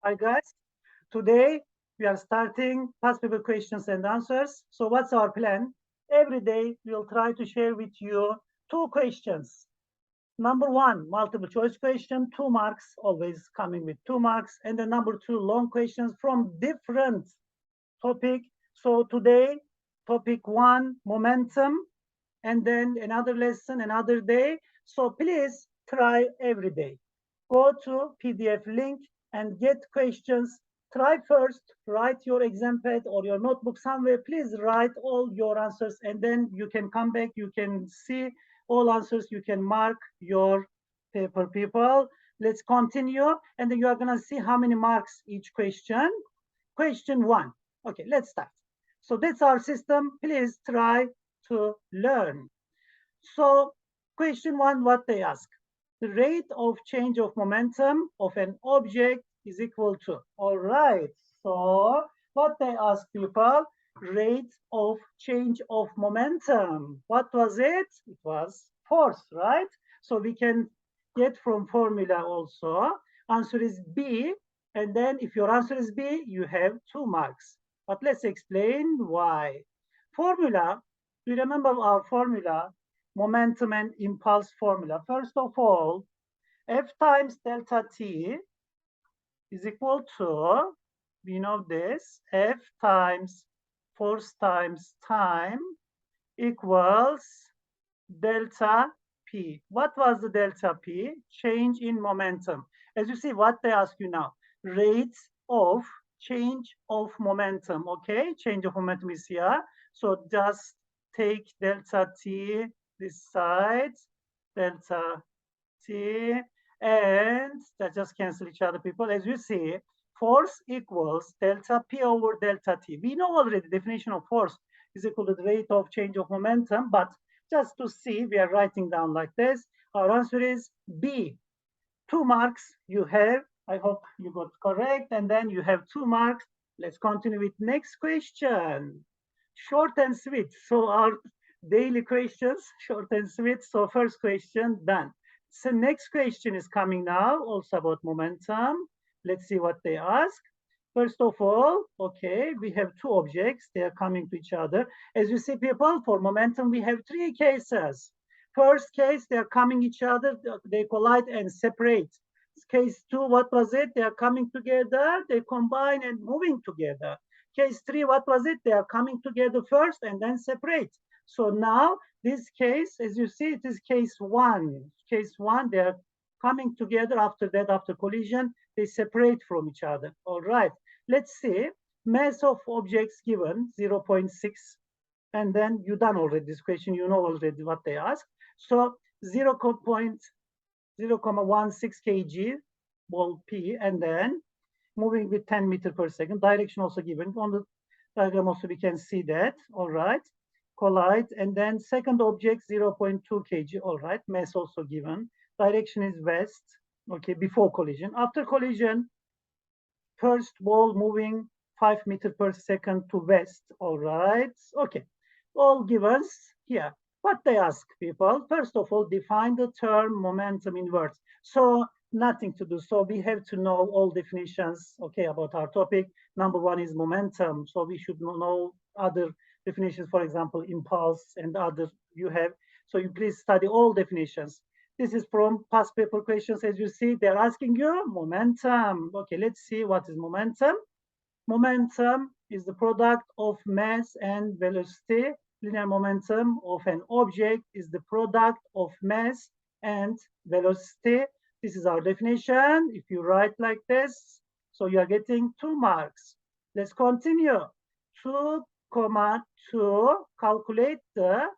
Hi guys, today we are starting past paper questions and answers. So what's our plan? Every day we'll try to share with you two questions. Number one, multiple choice question, 2 marks, always coming with 2 marks. And then number two, long questions from different topic. So today, topic one, momentum, and then another lesson, another day. So please try every day. Go to PDF link and get questions. Try first, write your exam pad or your notebook somewhere. Please write all your answers and then you can come back. You can see all answers. You can mark your paper, people. Let's continue. And then you are going to see how many marks each question. Question one. Okay, let's start. So that's our system. Please try to learn. So question one, what they ask. The rate of change of momentum of an object is equal to. All right. So what they ask people, rate of change of momentum. What was it? It was force, right? So we can get from formula also. Answer is B. And then if your answer is B, you have 2 marks. But let's explain why. Formula, do you remember our formula? Momentum and impulse formula. First of all, F times delta T is equal to, we know this, F times force times time equals delta P. What was the delta P? Change in momentum. As you see, what they ask you now, rate of change of momentum, okay? Change of momentum is here. So just take delta T this side, delta T, and that just cancel each other, people. As you see, force equals delta P over delta T. We know already the definition of force is equal to the rate of change of momentum, but just to see, we are writing down like this. Our answer is B. 2 marks you have. I hope you got correct. And then you have 2 marks. Let's continue with next question. Short and sweet. So our daily questions, short and sweet. So first question done. So next question is coming now, also about momentum. Let's see what they ask. First of all, okay, we have 2 objects. They are coming to each other. As you see, people, for momentum, we have 3 cases. First case, they are coming each other. They collide and separate. Case 2, what was it? They are coming together. They combine and moving together. Case 3, what was it? They are coming together first and then separate. So now this case, as you see, it is case 1. Case 1, they are coming together. After that, after collision, they separate from each other. All right. Let's see. Mass of objects given 0.6. And then you done already this question. You know already what they ask. So 0.16 kg ball P, and then moving with 10 meters per second. Direction also given. On the diagram also we can see that. All right. Collide, and then second object 0.2 kg. All right. Mass also given. Direction is west. Okay, before collision. After collision, first ball moving 5 meters per second to west. All right. Okay. All givens here. What they ask people, first of all, define the term momentum inverse. So nothing to do. So we have to know all definitions, okay, about our topic. Number one is momentum. So we should know other definitions, for example, impulse and other you have. So you please study all definitions. This is from past paper questions. As you see, they're asking you momentum. Okay, let's see what is momentum. Momentum is the product of mass and velocity. Linear momentum of an object is the product of mass and velocity. This is our definition. If you write like this, so you are getting 2 marks. Let's continue. 2,2, calculate the,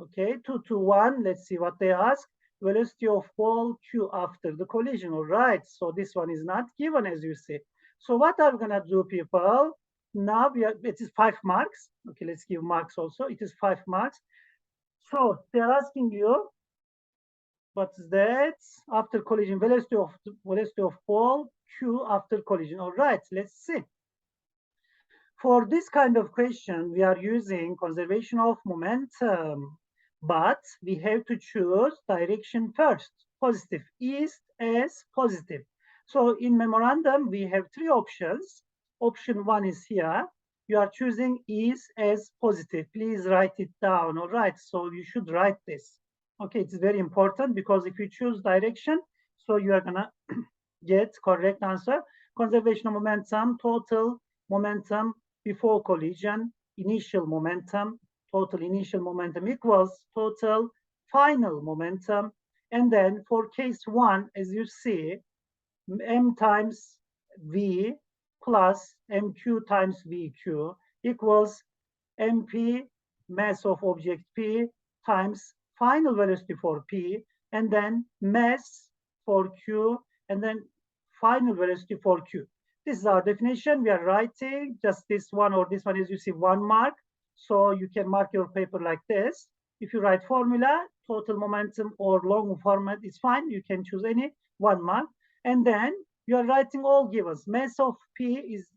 okay, 2 to 1. Let's see what they ask. Velocity of ball Q after the collision. All right. So this one is not given, as you see. So what are we going to do, people? Now it is 5 marks. Okay, let's give marks also. It is 5 marks. So they're asking you, what's that? After collision, velocity of ball Q after collision. All right, let's see. For this kind of question, we are using conservation of momentum, but we have to choose direction first. Positive, east as positive. So in memorandum, we have three options. Option 1 is here. You are choosing is as positive. Please write it down. All right. So you should write this. Okay, it's very important because if you choose direction, so you are gonna get correct answer. Conservation of momentum, total momentum before collision, initial momentum, total initial momentum equals total final momentum. And then for case 1, as you see, m times v plus mq times vq equals mp, mass of object p, times final velocity for p, and then mass for q, and then final velocity for q. This is our definition. We are writing just this one or this one, as you see, 1 mark. So you can mark your paper like this. If you write formula, total momentum or long format is fine. You can choose any 1 mark. And then you are writing all givens. Mass of P is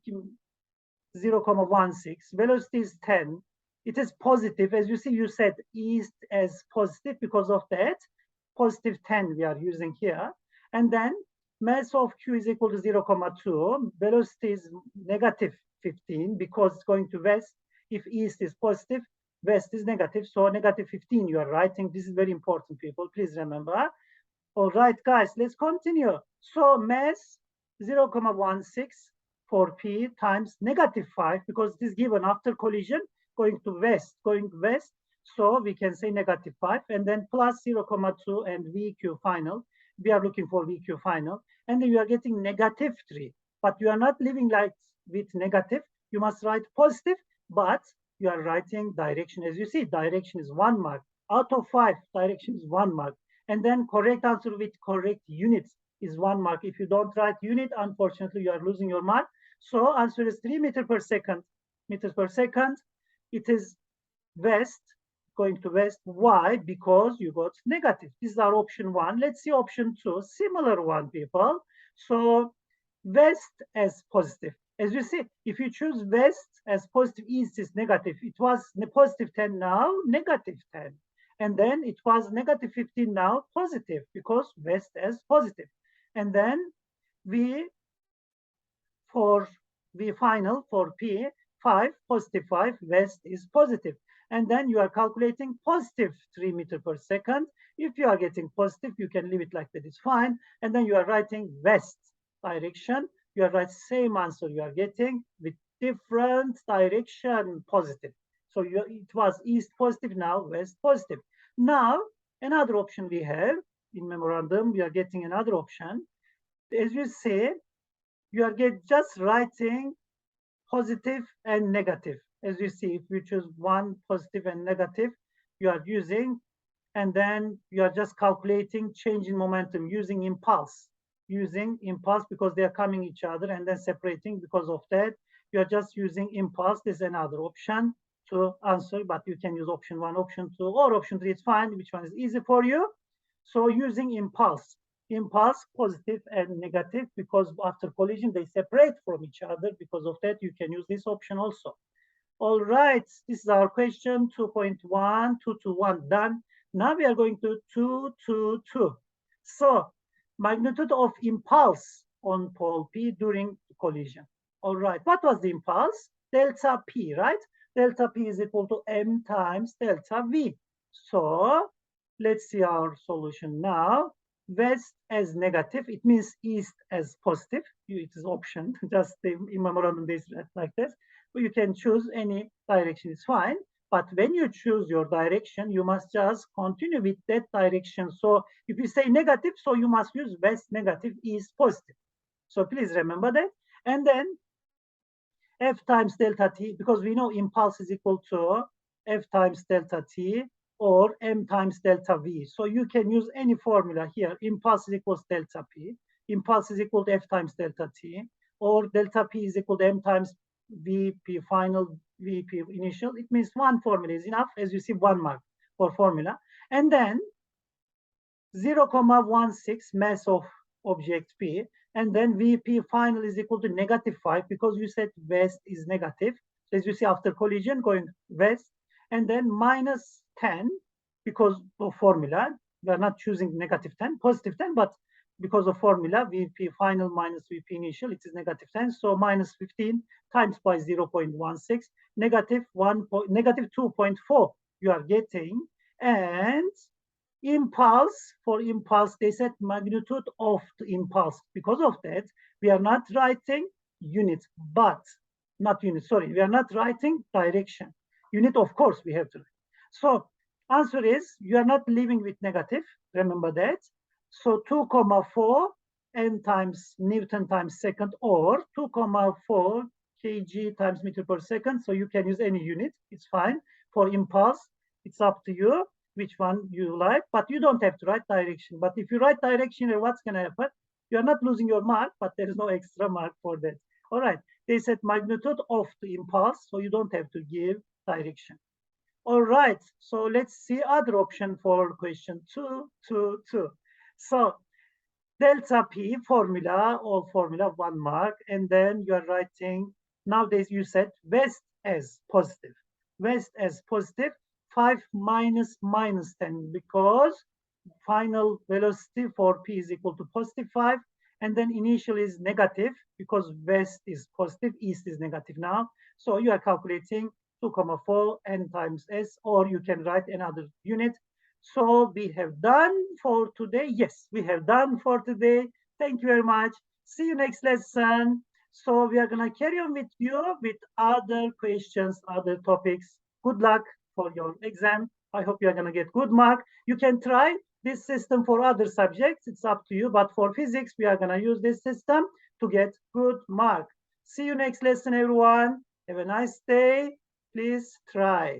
0.16. Velocity is 10. It is positive. As you see, you said is as positive because of that. Positive 10 we are using here. And then mass of Q is equal to 0.2. Velocity is negative 15 because it's going to west. If east is positive, west is negative. So negative 15 you are writing. This is very important, people. Please remember. All right, guys, let's continue. So mass 0.16 for P times negative 5, because it is given after collision, going west. So we can say negative 5, and then plus 0.2 and VQ final. We are looking for VQ final. And then you are getting negative 3. But you are not living like with negative. You must write positive, but you are writing direction. As you see, direction is 1 mark. Out of 5, direction is 1 mark. And then correct answer with correct units is 1 mark. If you don't write unit, unfortunately, you are losing your mark. So answer is 3 meters per second. Meters per second. It is west, going to west. Why? Because you got negative. This is our option 1. Let's see option 2. Similar one, people. So west as positive. As you see, if you choose west as positive, east is negative. It was positive 10, now negative 10. And then it was negative 15, now positive, because west as positive. And then V final for P, 5, positive 5, west is positive. And then you are calculating positive 3 meters per second. If you are getting positive, you can leave it like that, it's fine. And then you are writing west direction. You are writing same answer you are getting with different direction, positive. So it was east positive, now west positive. Now, another option we have in memorandum, we are getting another option. As you say, you are just writing positive and negative. As you see, if you choose 1 positive and negative, you are using, and then you are just calculating change in momentum using impulse. Because they are coming each other and then separating. Because of that, you are just using impulse. There's another option to answer, but you can use option 1, option 2, or option 3. It's fine. Which one is easy for you? So using impulse, positive and negative, because after collision they separate from each other. Because of that, you can use this option also. All right, this is our question 2.1, 2 to 1 done. Now we are going to 2 to 2. So magnitude of impulse on pole P during collision. All right, what was the impulse? Delta P, right? Delta P is equal to M times delta V. So let's see our solution now. West as negative, it means east as positive. It is option, just in memorandum days like this. But you can choose any direction, it's fine. But when you choose your direction, you must just continue with that direction. So if you say negative, so you must use west negative, east positive. So please remember that. And then F times delta T, because we know impulse is equal to F times delta T or M times delta V. So you can use any formula here. Impulse is equal to delta P. Impulse is equal to F times delta T, or delta P is equal to M times VP final, VP initial. It means one formula is enough. As you see, 1 mark for formula. And then 0.16 mass of object P, and then VP final is equal to negative 5, because you said west is negative. So as you see, after collision going west, and then minus 10, because of formula, we are not choosing negative 10, positive 10, but because of formula, VP final minus VP initial, it is negative 10. So minus 15 times by 0.16, negative 2.4 you are getting. And impulse, for impulse, they said magnitude of the impulse. Because of that, we are not writing unit, but not unit, sorry, we are not writing direction. Unit, of course, we have to write. So answer is, you are not living with negative, remember that. So 2,4 n times Newton times second, or 2,4 kg times meter per second. So you can use any unit, it's fine. For impulse, it's up to you which one you like, but you don't have to write direction. But if you write direction, what's going to happen? You are not losing your mark, but there is no extra mark for that. All right, they said magnitude of the impulse, so you don't have to give direction. All right, so let's see other option for question 2. So delta P formula, all formula 1 mark, and then you are writing, nowadays you said west as positive. West as positive, 5 minus 10, because final velocity for P is equal to positive 5, and then initial is negative, because west is positive, east is negative now. So you are calculating 2,4 n times S, or you can write another unit. So we have done for today. Yes, we have done for today. Thank you very much. See you next lesson. So we are going to carry on with you with other questions, other topics. Good luck for your exam. I hope you are going to get good mark. You can try this system for other subjects. It's up to you. But for physics, we are going to use this system to get good mark. See you next lesson, everyone. Have a nice day. Please try.